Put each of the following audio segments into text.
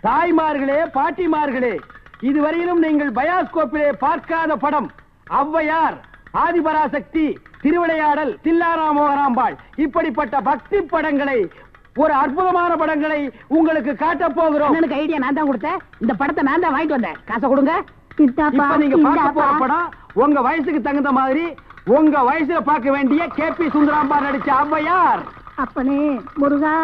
தாய்மார்களே, பாட்டிமார்களே, இதுவரையிலும் நீங்கள் பயாஸ்கோப்பிலே பார்க்காத படம் ஔவையார், ஆதிபராசக்தி, திருவிளையாடல், தில்லாராமோகராம்பாள், இப்படிப்பட்ட பக்தி படங்களை, ஒரு அற்புதமான படங்களை உங்களுக்கு காட்டப் போகிறோம். எனக்கு ஐடியா நான் தான் கொடுத்தேன். இந்த படத்தை நான் தான் வாங்கிட்டு வந்தேன். காசை கொடுங்க. இப்ப நீங்க பார்க்க போற படம் உங்க வயசுக்கு தகுந்த மாதிரி உங்க வயசுல பார்க்க வேண்டிய கேபி சுந்தராம்பாள் நடிச்ச ஔவையார். அப்பனே முருகா,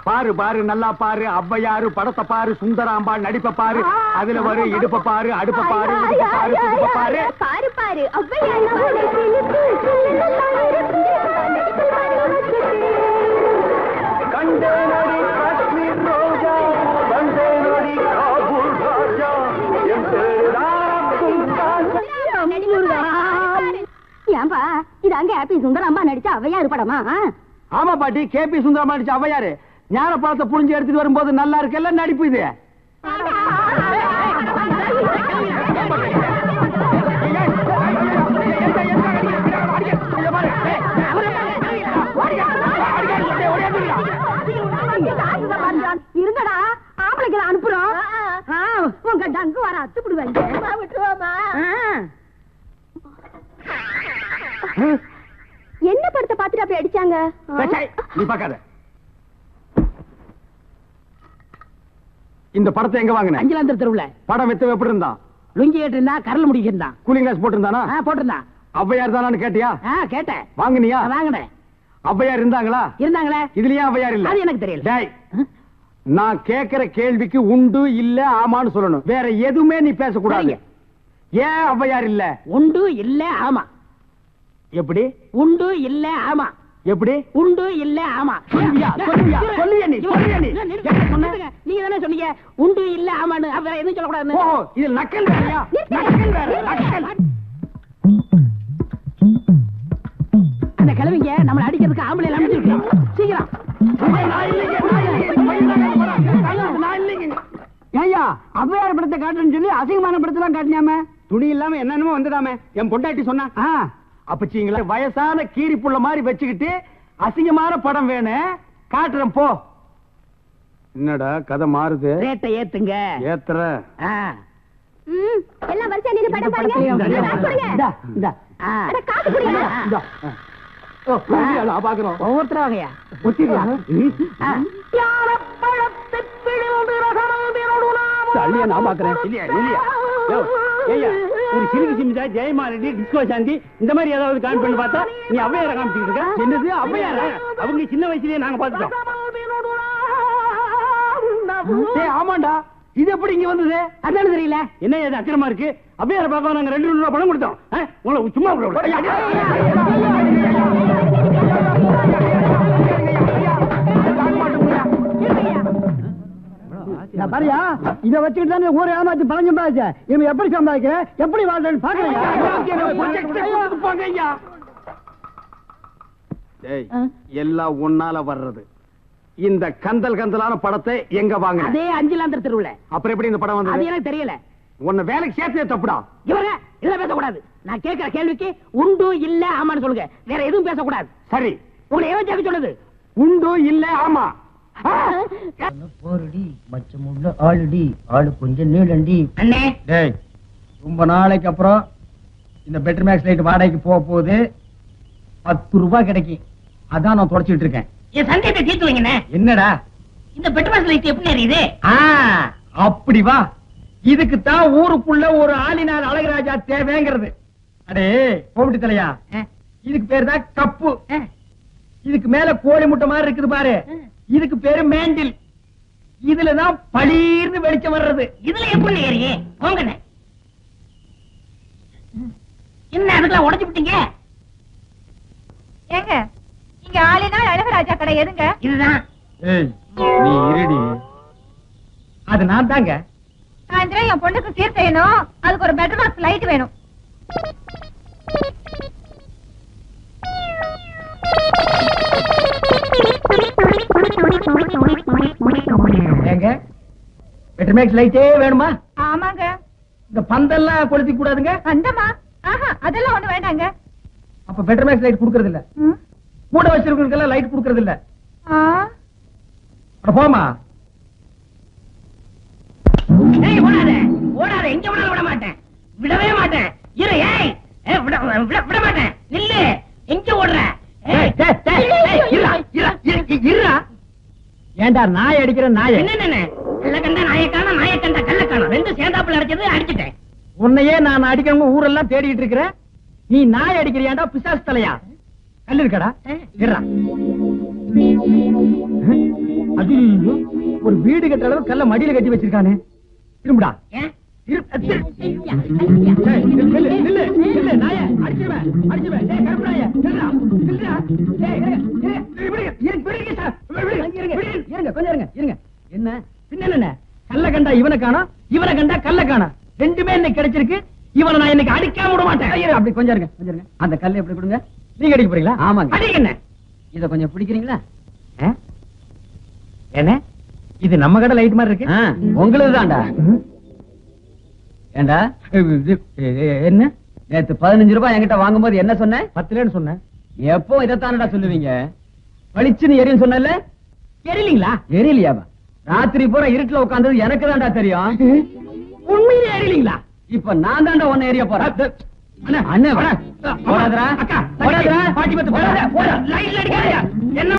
பாரு பாரு, நல்லா பாரு. ஔவையாரு படத்தை பாரு, சுந்தராம்பாள் நடிப்ப பாரு, அதுல வரும் இடுப்ப பாரு, அடுப்ப பாரு, இடுப்ப பாரு, புதுப்ப பாரு. பாரு பாரு ஔவையார் கண்டேனடி காஷ்மீர் ரோஜா, கண்டேனடி காபூல் ராஜா, என் ஏன்பா இது அங்க ஹாப்பி சுந்தராம்பா நடிச்ச ஔவையார் படமா? ஆமா பாட்டி, கேபி சுந்தராம்பாள் நடிச்ச ஔவையாரு. ஞான பழத்தை புரிஞ்சு எடுத்துட்டு வரும்போது நல்லா இருக்குல்ல நடிப்பு இது. இருங்கடா, ஆம்பளைக்கு அனுப்புறோம். உங்க டங்கு வர அத்துப்பிடுவாங்க. என்ன படத்தை பார்த்துட்டு அப்படி அடிச்சாங்க? நீ பார்க்காத. இந்த படத்தை எங்க வாங்கின? அஞ்சலாந்தர் தெருவுல. படம் வித்து எப்படி இருந்தான்? லுங்கி ஏட்டு இருந்தா, கரல் முடிக்க இருந்தான். கூலிங் கிளாஸ் போட்டிருந்தானா? போட்டிருந்தான். ஔவையார் தானான்னு கேட்டியா? கேட்டேன். வாங்கினியா? வாங்கினேன். ஔவையார் இருந்தாங்களா? இருந்தாங்களே. இதுலயே ஔவையார் இல்ல? அது எனக்கு தெரியல. டேய், நான் கேக்குற கேள்விக்கு உண்டு இல்ல ஆமான்னு சொல்லணும். வேற எதுவுமே நீ பேசக்கூடாது. ஏன் ஔவையார் இல்ல? உண்டு இல்ல ஆமா. எப்படி? உண்டு இல்ல ஆமா. எப்படி? உண்டு இல்ல ஆமா. சொல்லியா நீ? நீங்க தானே சொன்னீங்க உண்டு இல்ல ஆமான்னு. வேற எதுவும் சொல்லக்கூடாது. ஓஹோ, இது நக்கல் வேறயா? நக்கல் வேற, நக்கல். அந்த கிழவிங்க நம்மள அடிக்கிறதுக்கு ஆம்பளை அனுப்பிச்சிருக்கோம். சீக்கிரம். ஏய்யா, ஔவையார் படத்தை காட்டுன்னு சொல்லி அசிங்கமான படத்தெல்லாம் காட்டினாம, துணி இல்லாம என்னென்னமோ வந்துடாம என் பொண்டாட்டி சொன்னா. அப்பச்சிங்களா, வயசான கீரி புள்ள மாதிரி வச்சுக்கிட்டு அசிங்கமான படம் வேணும் காட்டுறேன் போ. என்னடா கதை மாறுது? ரேட்டை ஏத்துங்க. ஏத்துற எல்லாம் வரிசையா நின்னு படம் பாருங்க. காசு கொடுங்க. பாக்குறோம் ஒவ்வொருத்தர வகையா நான் பாக்குறேன். இல்லையா இல்லையா ஒரு சிறுக்கு சிமிதா, ஜெயமாலதி, டிஸ்கோ சாந்தி, இந்த மாதிரி ஏதாவது காமி பண்ணி பார்த்தா நீ ஔவையார காமிச்சுட்டு இருக்க. என்னது ஔவையார? அவங்க சின்ன வயசுலயே நாங்க பாத்துட்டோம். ஆமாண்டா, இது எப்படி இங்க வந்தது? அதான தெரியல. என்ன இது அக்கிரமா இருக்கு? ஔவையார பார்க்க நாங்க 2 ரூபா பணம் கொடுத்தோம். உங்களை சும்மா பாரியா, இதை வச்சுக்கிட்டு ஊரை ஏமாத்தி பணம் சம்பாதிச்ச. இவன் எப்படி சம்பாதிக்கிற, எப்படி வாழ்றேன்னு பாக்குறீங்க. எல்லாம் ஒன்னால வர்றது. இந்த கந்தல் கந்தலான படத்தை எங்க வாங்க? அதே அஞ்சலாந்தர் தெருவுல. அப்புறம் எப்படி இந்த படம் வந்தது? அது எனக்கு தெரியல. உன்னை வேலைக்கு சேர்த்தே தப்புடா. இவங்க இதெல்லாம் பேசக்கூடாது. நான் கேட்கிற கேள்விக்கு உண்டு இல்ல ஆமான்னு சொல்லுங்க. வேற எதுவும் பேசக்கூடாது. சரி, உங்களை எவன் ஜாதி சொன்னது? உண்டு இல்ல ஆமா. போரடி மச்சமுள்ள ஆளுடி, ஆளு கொஞ்சம் நீளண்டி. அண்ணே, டேய், ரொம்ப நாளைக்கு அப்புறம் இந்த பெட்டர் மேக்ஸ் லைட் வாடகைக்கு போக போகுது. 10 ரூபாய் கிடைக்கும். அதான் நான் தொடச்சிட்டு இருக்கேன். என் சந்தேகத்தை தீர்த்து வைங்கண்ணே. என்னடா இந்த பெட்ரோல் லைட் எப்படி எரியுது? அப்படி வா. இதுக்கு தான் ஊருக்குள்ள ஒரு ஆளினார் அழகராஜா தேவைங்கிறது. அடே கோவிட்டு தலையா, இதுக்கு பேரு தான் கப்பு. இதுக்கு மேல கோழி முட்டை மாதிரி இருக்குது பாரு, இதுக்கு பேரு மேண்டில். இதுலதான் பளீர்னு வெளிச்சம் வர்றது. இதுல எப்படி ஏறியே போங்கண்ணே. என்ன அதுக்கெல்லாம் உடைச்சு விட்டீங்க? ஏங்க, இங்க ஆளினால் அழகராஜா கடை எதுங்க? இதுதான். நீ இருடி. அது நான் தாங்க. சாயந்தரம் என் பொண்ணுக்கு சீர் செய்யணும். அதுக்கு ஒரு பெட்ரோல் பாக்ஸ் லைட் வேணும். ஏங்க, பெட்டர் மேக்ஸ் லைட்டே வேணுமா? ஆமாங்க. இந்த பந்தெல்லாம் கொளுத்தி கூடாதுங்க. அந்தமா அதெல்லாம் ஒண்ணு வேண்டாங்க. அப்ப பெட்டர் மேக்ஸ் லைட் குடுக்கறது இல்ல. கூட வச்சிருக்கவங்களுக்கெல்லாம் லைட் குடுக்கறது இல்ல. போமா. எங்க விட விட மாட்டேன், விடவே மாட்டேன். இரு, ஏய், விட மாட்டேன். நில்லு, எங்க ஓடுற? ஏண்டா நாய் அடிக்கிற நாய? என்ன கல்ல கண்டா நாயக்கான, நாயக்கண்டா கல்ல காணும், ரெண்டும் சேர்ந்தாப்புல அடிச்சது, அடிச்சுட்டேன். உன்னையே நான் அடிக்கிறவங்க ஊரெல்லாம் தேடிட்டு இருக்கிறேன். நீ நாய் அடிக்கிறியாண்டா பிசாசு தலையா? கல்லு இருக்கடா, இருடா. அது ஒரு வீடு கட்டுற அளவு கல்ல மடியில கட்டி வச்சிருக்கானே. திரும்புடா. என்ன கல்ல கண்டா இவனை காணோம், இவனை கண்டா கல்ல காணோம். ரெண்டுமே இன்னைக்கு கிடைச்சிருக்கு. இவனை நான் இன்னைக்கு அடிக்காம விட மாட்டேன். அப்படி கொஞ்சம் இருங்க, கொஞ்சம் இருங்க. அந்த கல்லை எப்படி கொடுங்க. நீங்க அடிக்க போறீங்களா? ஆமாங்க. அடிக்க. என்ன இத கொஞ்சம் பிடிக்கிறீங்களா? என்ன இது நம்ம கடை லைட் மாதிரி இருக்கு? உங்களுக்கு தான்டா. ஏண்டா என்ன நேத்து 15 ரூபாய் என்கிட்ட வாங்கும்போது என்ன சொன்ன? 10 சொன்னேன். எப்போ இதைத்தானடா சொல்லுவீங்க? பளிச்சுன்னு எரியும் சொன்னல, எரியலீங்களா? எரியலையாவா? ராத்திரி பூரா இருட்டுல உட்கார்ந்தது எனக்கு தான்டா தெரியும். உண்மையிலே எரியலீங்களா? இப்ப நான் தான்டா உன்னை எரிய போறேன். அண்ணே, அக்கா, பாட்டி பத்து லைட்ல அடிக்காதயா. என்ன